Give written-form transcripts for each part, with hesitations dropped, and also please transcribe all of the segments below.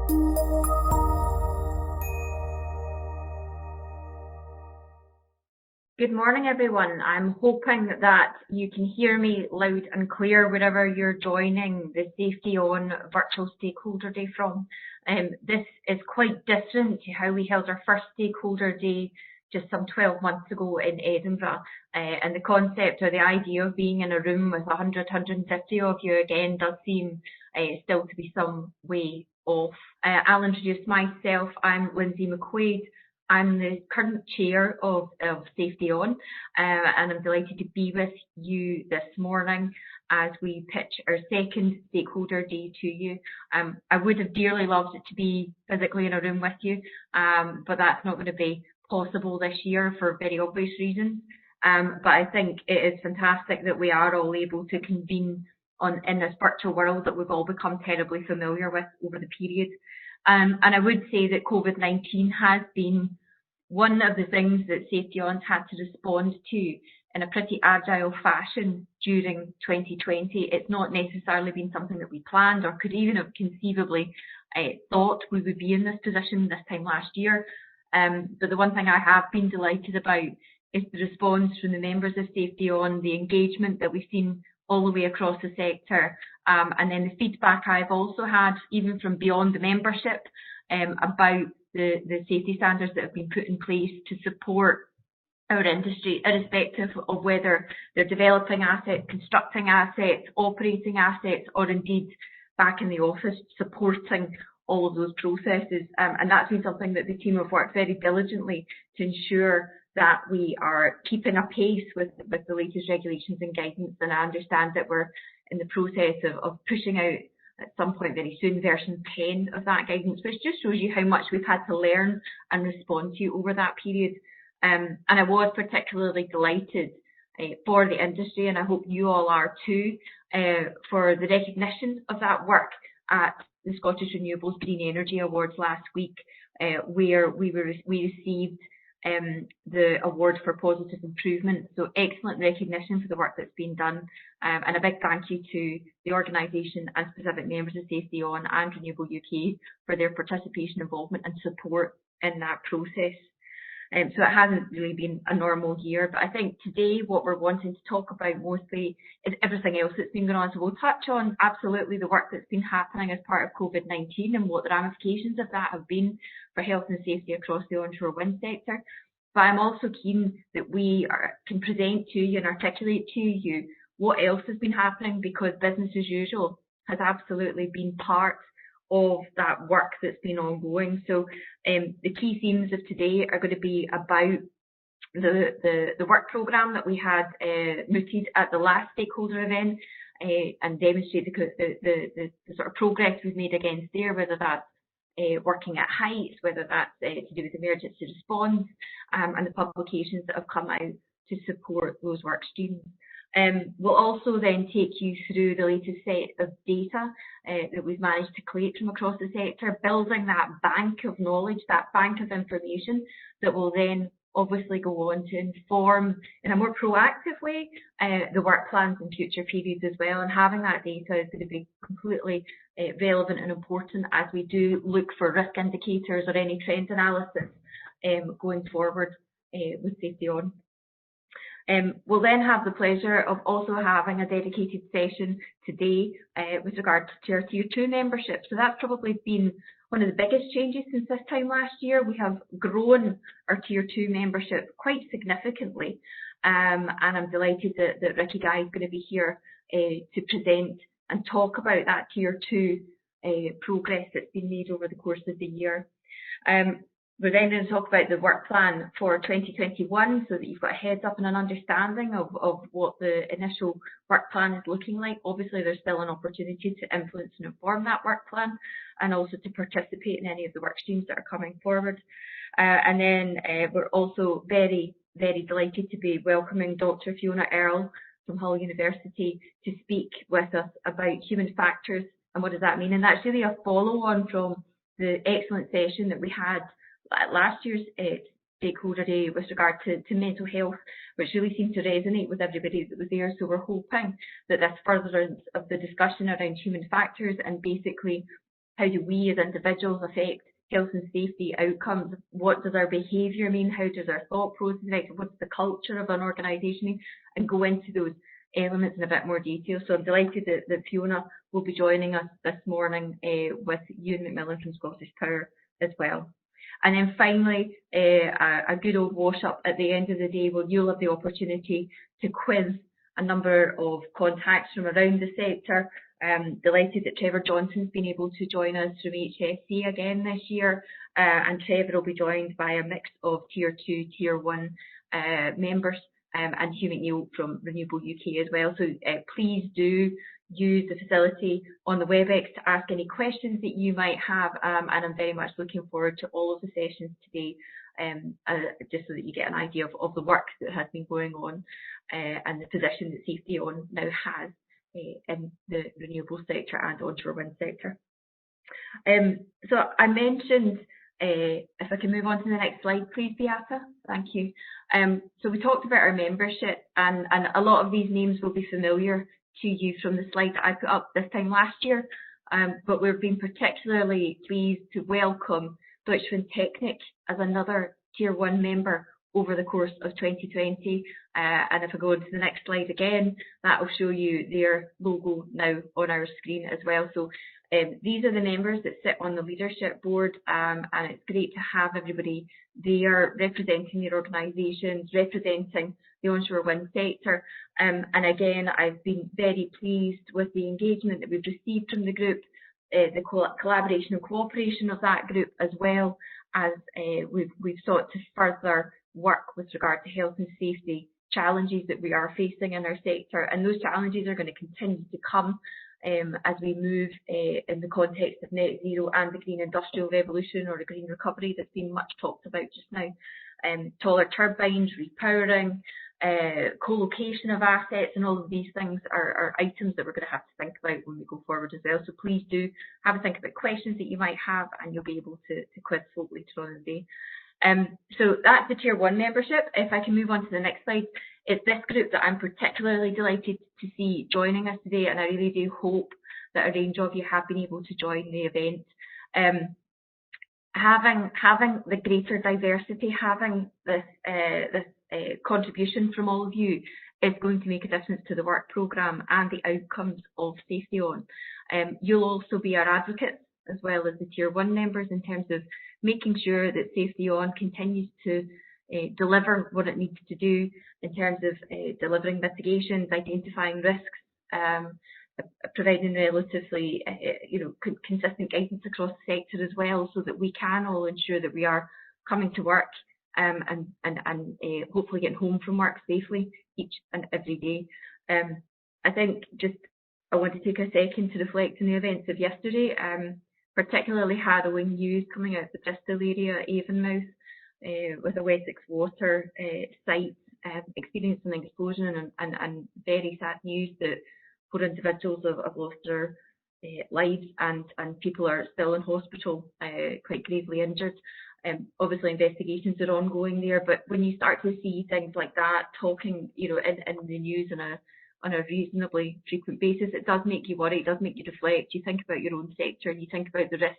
Good morning, everyone. I'm hoping that you can hear me loud and clear wherever you're joining the SafetyOn virtual stakeholder day from. This is quite different to how we held our first stakeholder day just some 12 months ago in Edinburgh. And the concept or the idea of being in a room with 100, 150 of you again does seem still to be some way off. I'll introduce myself. I'm Lindsay McQuaid. I'm the current chair of SafetyOn, and I'm delighted to be with you this morning as we pitch our second stakeholder day to you. I would have dearly loved it to be physically in a room with you, but that's not going to be possible this year for very obvious reasons. But I think it is fantastic that we are all able to convene in this virtual world that we've all become terribly familiar with over the period. And I would say that COVID-19 has been one of the things that SafetyOn's had to respond to in a pretty agile fashion during 2020. It's not necessarily been something that we planned or could even have conceivably thought we would be in this position this time last year. But the one thing I have been delighted about is the response from the members of SafetyOn, the engagement that we've seen all the way across the sector, and then the feedback I've also had, even from beyond the membership, about the safety standards that have been put in place to support our industry, irrespective of whether they're developing assets, constructing assets, operating assets, or indeed back in the office supporting all of those processes. And that's been something that the team have worked very diligently to ensure that we are keeping a pace with the latest regulations and guidance. And I understand that we're in the process of pushing out at some point very soon version 10 of that guidance, which just shows you how much we've had to learn and respond to over that period. And I was particularly delighted for the industry, and I hope you all are too, for the recognition of that work at the Scottish Renewables Green Energy Awards last week, where we received the award for positive improvement. So excellent recognition for the work that's been done, and a big thank you to the organisation and specific members of SafetyOn and Renewable UK for their participation, involvement and support in that process. So it hasn't really been a normal year, but I think today what we're wanting to talk about mostly is everything else that's been going on. So we'll touch on absolutely the work that's been happening as part of COVID-19 and what the ramifications of that have been for health and safety across the onshore wind sector. But I'm also keen that we can present to you and articulate to you what else has been happening, because business as usual has absolutely been part of that work that's been ongoing. So the key themes of today are going to be about the work programme that we had mooted at the last stakeholder event, and demonstrate the sort of progress we've made against there, whether that's working at heights, whether that's to do with emergency response, and the publications that have come out to support those work streams. We'll also then take you through the latest set of data that we've managed to collate from across the sector, building that bank of knowledge, that bank of information that will then obviously go on to inform in a more proactive way the work plans in future periods as well. And having that data is going to be completely relevant and important as we do look for risk indicators or any trend analysis going forward with SafetyOn. We'll then have the pleasure of also having a dedicated session today with regards to our Tier 2 membership. So that's probably been one of the biggest changes since this time last year. We have grown our Tier 2 membership quite significantly, and I'm delighted that Ricky Guy is going to be here to present and talk about that Tier 2 progress that's been made over the course of the year. We're then going to talk about the work plan for 2021 so that you've got a heads up and an understanding of what the initial work plan is looking like. Obviously, there's still an opportunity to influence and inform that work plan and also to participate in any of the work streams that are coming forward. And then we're also very, very delighted to be welcoming Dr. Fiona Earle from Hull University to speak with us about human factors and what does that mean. And that's really a follow-on from the excellent session that we had at last year's stakeholder day with regard to mental health, which really seemed to resonate with everybody that was there. So we're hoping that this furtherance of the discussion around human factors and basically how do we as individuals affect health and safety outcomes? What does our behaviour mean? How does our thought process affect? What's the culture of an organisation mean? And go into those elements in a bit more detail. So I'm delighted that Fiona will be joining us this morning with Ewan McMillan from Scottish Power as well. And then finally, a good old wash up at the end of the day where you'll have the opportunity to quiz a number of contacts from around the sector. Delighted that Trevor Johnson's been able to join us from HSC again this year, and Trevor will be joined by a mix of Tier 2, Tier 1 members, and Hugh McNeil from Renewables UK as well. So please do use the facility on the WebEx to ask any questions that you might have, and I'm very much looking forward to all of the sessions today, just so that you get an idea of the work that has been going on and the position that SafetyOn now has in the renewable sector and onshore wind sector. So I mentioned, if I can move on to the next slide, please, Beata. Thank you. So we talked about our membership, and a lot of these names will be familiar to you from the slide that I put up this time last year, but we've been particularly pleased to welcome Deutsche Windtechnik as another Tier 1 member over the course of 2020, and if I go to the next slide again, that will show you their logo now on our screen as well. So these are the members that sit on the leadership board, and it's great to have everybody there representing their organisations, representing the onshore wind sector. And again, I've been very pleased with the engagement that we've received from the group, the collaboration and cooperation of that group, as well as we've sought to further work with regard to health and safety challenges that we are facing in our sector. And those challenges are going to continue to come as we move in the context of net zero and the green industrial revolution, or the green recovery that's been much talked about just now. Taller turbines, repowering, co-location of assets, and all of these things are items that we're going to have to think about when we go forward as well. So please do have a think about questions that you might have, and you'll be able to quiz folk later on in the day. So that's the Tier 1 membership. If I can move on to the next slide, it's this group that I'm particularly delighted to see joining us today, and I really do hope that a range of you have been able to join the event. Having the greater diversity, having this contribution from all of you is going to make a difference to the work programme and the outcomes of SafetyOn. You'll also be our advocates as well as the Tier 1 members in terms of making sure that SafetyOn continues to deliver what it needs to do in terms of delivering mitigations, identifying risks, providing relatively consistent guidance across the sector as well, so that we can all ensure that we are coming to work and hopefully getting home from work safely each and every day. I think I want to take a second to reflect on the events of yesterday, particularly harrowing news coming out of the Bristol area, Avonmouth, with a Wessex Water site experiencing an explosion, and very sad news that 4 individuals have lost their lives, and people are still in hospital, quite gravely injured. Obviously investigations are ongoing there, but when you start to see things like that talking, in the news on a reasonably frequent basis, it does make you worry, it does make you reflect. You think about your own sector, and you think about the risks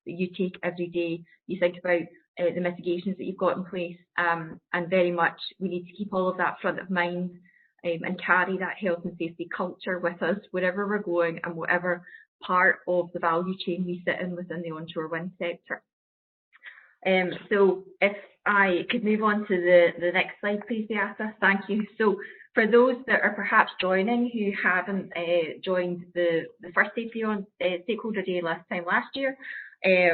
that you take every day, you think about the mitigations that you've got in place, and very much we need to keep all of that front of mind, and carry that health and safety culture with us wherever we're going and whatever part of the value chain we sit in within the onshore wind sector. So if I could move on to the next slide, please, Beata. Thank you. So for those that are perhaps joining who haven't joined the first SafetyOn Stakeholder Day last year,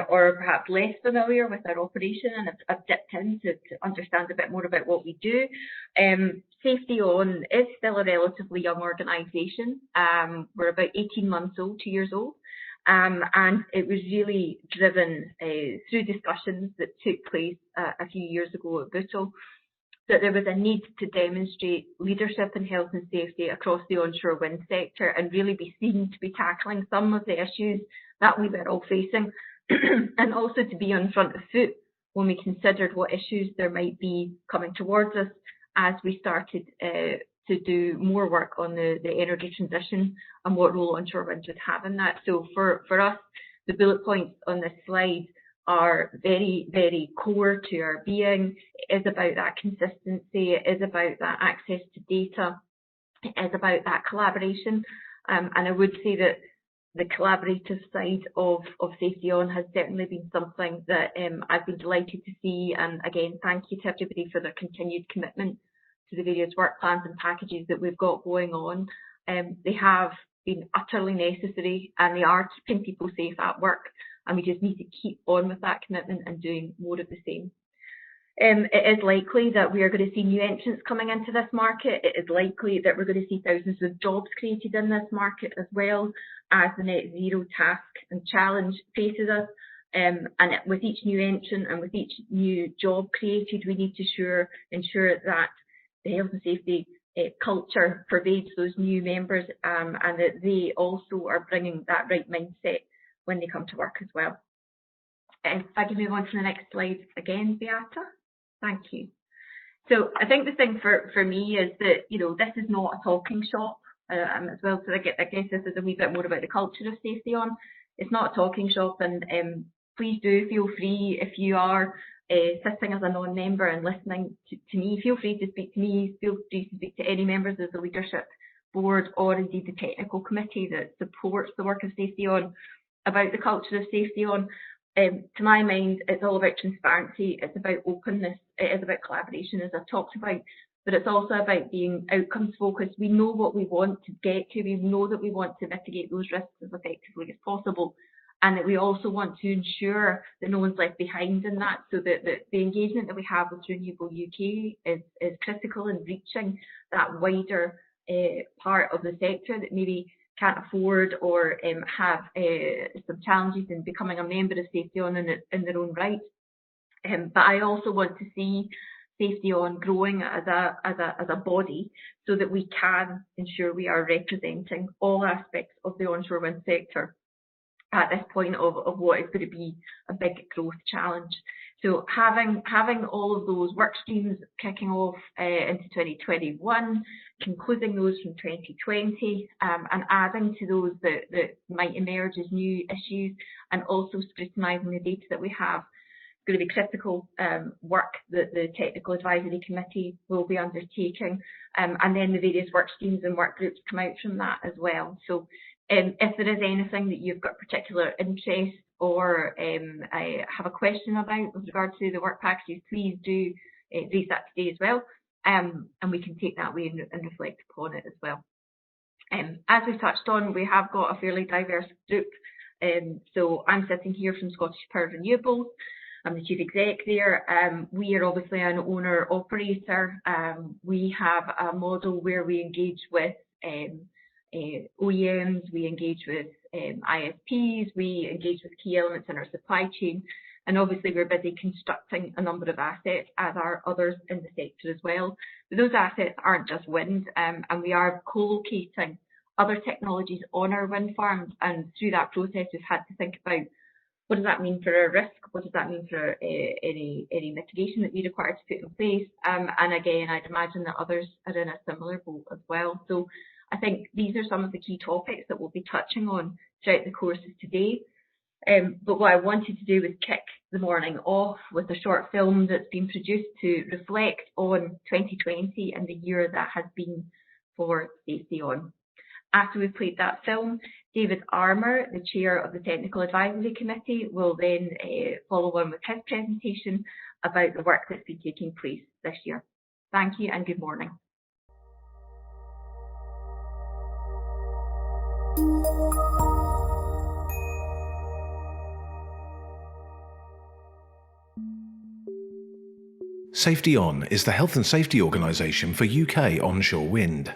or perhaps less familiar with our operation and have dipped in to understand a bit more about what we do, SafetyOn is still a relatively young organisation. We're about 18 months old, 2 years old. And it was really driven through discussions that took place a few years ago at Bootle, that there was a need to demonstrate leadership in health and safety across the onshore wind sector and really be seen to be tackling some of the issues that we were all facing, and also to be on front of foot when we considered what issues there might be coming towards us as we started to do more work on the energy transition and what role onshore wind would have in that. So for us, the bullet points on this slide are very, very core to our being. It is about that consistency, it is about that access to data, it is about that collaboration. And I would say that the collaborative side of SafetyOn has certainly been something that I've been delighted to see. And again, thank you to everybody for their continued commitment to the various work plans and packages that we've got going on. They have been utterly necessary, and they are keeping people safe at work. And we just need to keep on with that commitment and doing more of the same. It is likely that we are going to see new entrants coming into this market. It is likely that we're going to see thousands of jobs created in this market as well as the net zero task and challenge faces us. And with each new entrant and with each new job created, we need to ensure that the health and safety culture pervades those new members, and that they also are bringing that right mindset when they come to work as well. If I can move on to the next slide again, Beata. Thank you. So I think the thing for me is that, you know, this is not a talking shop as well. So I guess this is a wee bit more about the culture of SafetyOn. It's not a talking shop, and please do feel free, if you are sitting as a non-member and listening to me, feel free to speak to me, feel free to speak to any members of the leadership board or indeed the technical committee that supports the work of SafetyOn about the culture of SafetyOn. To my mind, it's all about transparency, it's about openness, it is about collaboration, as I've talked about, but it's also about being outcomes focused. We know what we want to get to, we know that we want to mitigate those risks as effectively as possible, and that we also want to ensure that no one's left behind in that, so that the engagement that we have with Renewable UK is critical in reaching that wider part of the sector that maybe can't afford or have some challenges in becoming a member of SafetyOn in their own right. But I also want to see SafetyOn growing as a body, so that we can ensure we are representing all aspects of the onshore wind sector at this point of what is going to be a big growth challenge. So having all of those work streams kicking off into 2021, concluding those from 2020, and adding to those that might emerge as new issues, and also scrutinising the data that we have, is going to be critical work that the Technical Advisory Committee will be undertaking, and then the various work streams and work groups come out from that as well. So if there is anything that you've got particular interest or I have a question about with regard to the work packages, please do raise that today as well, and we can take that away and reflect upon it as well. As we've touched on, we have got a fairly diverse group. So I'm sitting here from Scottish Power Renewables. I'm the chief exec there. We are obviously an owner operator. We have a model where we engage with OEMs, we engage with ISPs, we engage with key elements in our supply chain, and obviously we're busy constructing a number of assets, as are others in the sector as well. But those assets aren't just wind, and we are co-locating other technologies on our wind farms, and through that process we've had to think about what does that mean for our risk, what does that mean for any mitigation that we require to put in place, and again I'd imagine that others are in a similar boat as well. So I think these are some of the key topics that we'll be touching on throughout the course of today. But what I wanted to do was kick the morning off with a short film that's been produced to reflect on 2020 and the year that has been for SafetyOn. After we've played that film, David Armour, the chair of the Technical Advisory Committee, will then follow on with his presentation about the work that's been taking place this year. Thank you and good morning. SafetyOn is the health and safety organisation for UK onshore wind.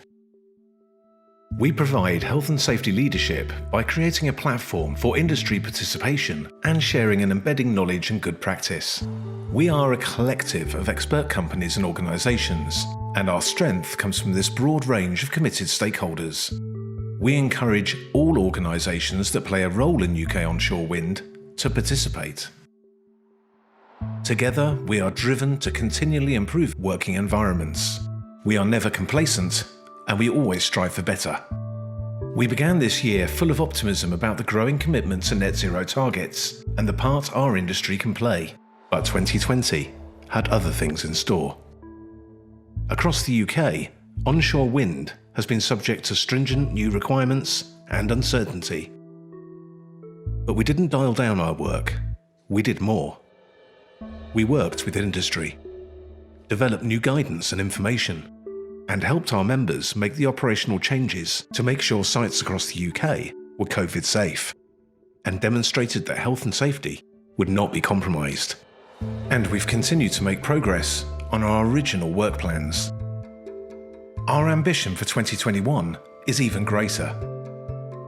We provide health and safety leadership by creating a platform for industry participation and sharing and embedding knowledge and good practice. We are a collective of expert companies and organisations, and our strength comes from this broad range of committed stakeholders. We encourage all organisations that play a role in UK onshore wind to participate. Together, we are driven to continually improve working environments. We are never complacent, and we always strive for better. We began this year full of optimism about the growing commitment to net zero targets and the part our industry can play. But 2020 had other things in store. Across the UK, onshore wind has been subject to stringent new requirements and uncertainty. But we didn't dial down our work, we did more. We worked with industry, developed new guidance and information, and helped our members make the operational changes to make sure sites across the UK were COVID safe, and demonstrated that health and safety would not be compromised. And we've continued to make progress on our original work plans. Our ambition for 2021 is even greater.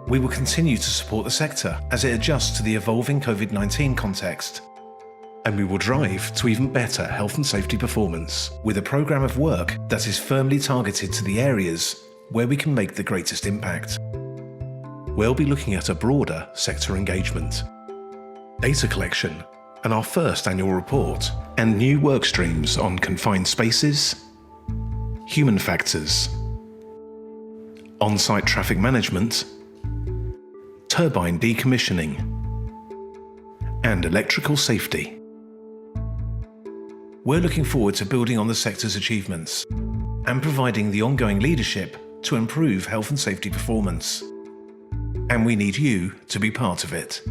We will continue to support the sector as it adjusts to the evolving COVID-19 context. And we will drive to even better health and safety performance with a programme of work that is firmly targeted to the areas where we can make the greatest impact. We'll be looking at a broader sector engagement, data collection, and our first annual report, and new work streams on confined spaces, human factors, on-site traffic management, turbine decommissioning, and electrical safety. We're looking forward to building on the sector's achievements and providing the ongoing leadership to improve health and safety performance. And we need you to be part of it.